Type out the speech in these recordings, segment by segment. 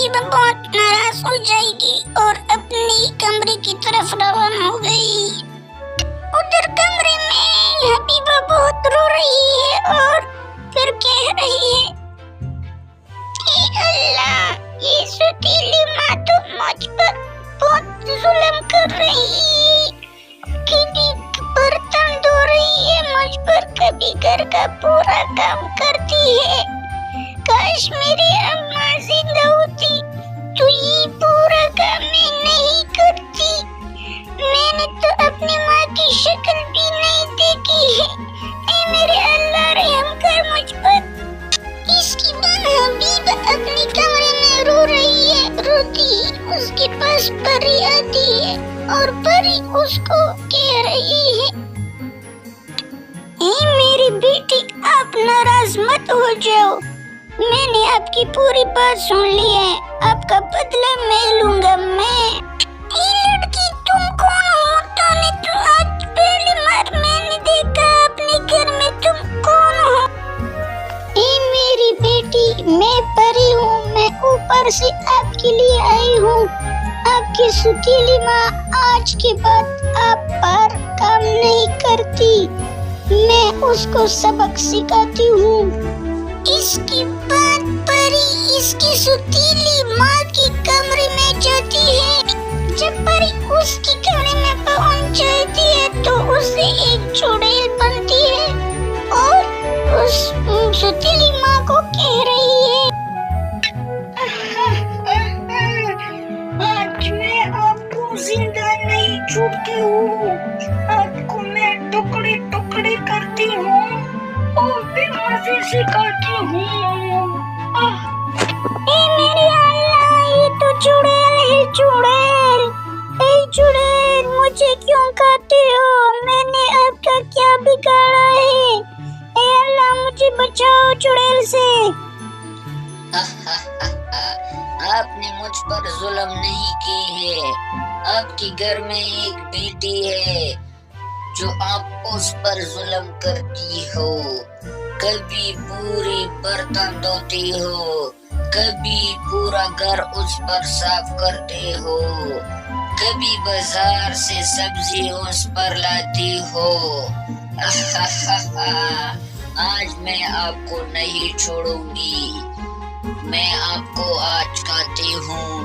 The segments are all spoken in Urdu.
حبیبہ بہت ناراض ہو جائے گی اور اپنی کمرے کی طرف روانہ ہو گئی۔ ادھر کمرے میں حبیبہ بہت رو رہی ہے اور پھر کہہ رہی ہے، اے اللہ، یہ ستیلی ماں تو مجھ پر بہت ظلم کر رہی ہے، کبھی برتن دھو رہی ہے مجھ پر، کبھی گھر کا پورا کام کرتی ہے۔ کاش میری اماں زندہ ہوتی تو یہ پورا کام میں نہیں کرتی۔ میں نے تو اپنی ماں کی شکل بھی نہیں دیکھی ہے، اے میرے اللہ رحم کر مجھ پر۔ اس کی بعد حبیبہ اپنے کمرے میں رو رہی ہے، روتی ہی اس کے پاس پری آتی ہے اور پری اس کو کہہ رہی ہے، اے میری بیٹی، آپ ناراض مت ہو جاؤ، میں نے آپ کی پوری بات سن لی ہے، آپ کا بدلہ میں لوں گا۔ اے لڑکی، تم کون ہو؟ تو نے تو آج پہلی بار میں نے دیکھا اپنے گھر میں، تم کون ہو؟ اے میری بیٹی، میں پری ہوں، میں اوپر سے آپ کے لیے آئی ہوں۔ آپ کی ستیلی ماں آج کے بعد آپ پر کام نہیں کرتی، میں اس کو سبق سکھاتی ہوں۔ اس کے بعد پری اس کی ستیلی ماں کے کمرے میں جاتی ہے۔ جب پری اس کے کمرے میں پہنچ جاتی ہے تو اسے ایک چڑیل بنتی ہے اور اس ستیلی ماں کو کہہ رہی ہے، آج میں آپ کو زندہ نہیں چھوڑتی ہوں، آپ کو میں ٹکڑے ٹکڑے کرتی ہوں اور پھر مزے سے کھاتی ہوں۔ اے میرے اللہ، یہ تو چڑیل ہے، چڑیل، اے چڑیل، مجھے کیوں کھاتے ہو؟ میں نے آپ کا کیا بگاڑا ہے؟ اے اللہ، مجھے بچاؤ چڑیل سے۔ آپ نے مجھ پر ظلم نہیں کی ہے، آپ کے گھر میں ایک بیٹی ہے جو آپ اس پر ظلم کرتی ہو، کبھی پوری برتن دھوتی ہو، کبھی پورا گھر اس پر صاف کرتے ہو، کبھی بازار سے سبزی اس پر لاتی ہو۔ آج میں آپ کو نہیں چھوڑوں گی، میں آپ کو آج کھاتی ہوں۔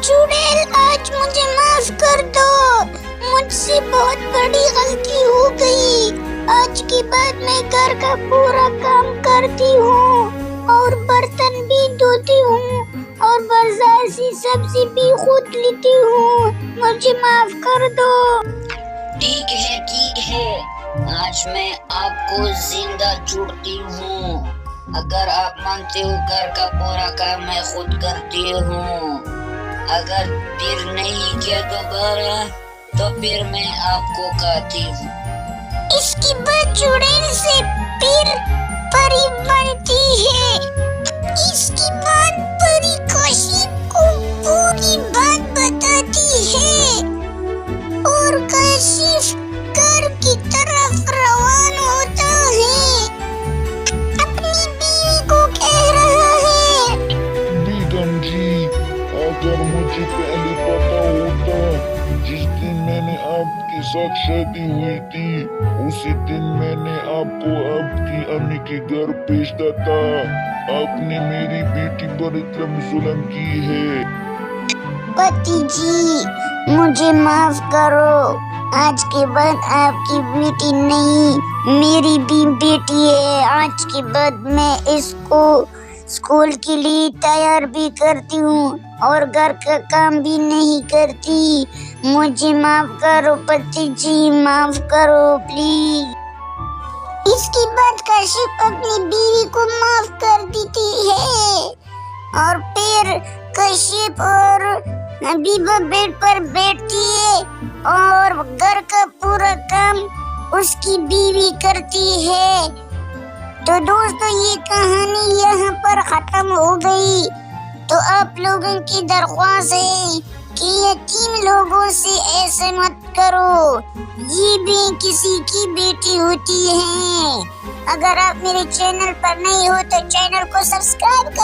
چڑیل، آج مجھے معاف کر دو، مجھ سے بہت بڑی غلطی ہو گئی، آج کے بعد میں گھر کا پورا کام کرتی ہوں اور برتن بھی دھوتی ہوں اور بازار سے سبزی بھی خود لیتی ہوں، مجھے معاف کر دو۔ ٹھیک ہے، آج میں آپ کو زندہ چھوڑتی ہوں، اگر آپ مانتے ہو گھر کا پورا کام میں خود کرتی ہوں، اگر پھر نہیں کیا دوبارہ تو پھر میں آپ کو کھاتی ہوں۔ اس کی بعد چڑیل سے پھر پری بنتی ہے۔ اس کے بعد پری کاشف کو پوری بات بتاتی ہے اور کاشف گھر کی طرف روان ہوتا ہے، اپنی بیوی کو کہہ رہا ہے، بیگم جی، اگر مجھے پہلے پتا ہوتا جس دن میں نے آپ کے ساتھ شادی ہوئی تھی، اسی دن میں نے آپ کو آپ کی امی کے گھر بھیج دیتا۔ آپ نے میری بیٹی پر اتنا ظلم کی ہے۔ پتی جی، مجھے معاف کرو، آج کے بعد آپ کی بیٹی نہیں، میری بھی بیٹی ہے، آج کے بعد میں اس کو اسکول کے لیے تیار بھی کرتی ہوں اور گھر کا کام بھی نہیں کرتی، مجھے معاف کرو پتی جی، معاف کرو پلیز۔ اس کے بعد کاشف اپنی بیوی کو معاف کر دیتی ہے اور پھر کاشف اور حبیبہ بیڈ پر بیٹھتی ہے اور گھر کا پورا کام اس کی بیوی کرتی ہے۔ تو دوستو، یہ کہانی یہاں پر ختم ہو گئی۔ تو آپ لوگوں کی درخواست ہے کہ یتیم لوگوں سے ایسے مت کرو، یہ بھی کسی کی بیٹی ہوتی ہے۔ اگر آپ میرے چینل پر نہیں ہو تو چینل کو سبسکرائب کرو۔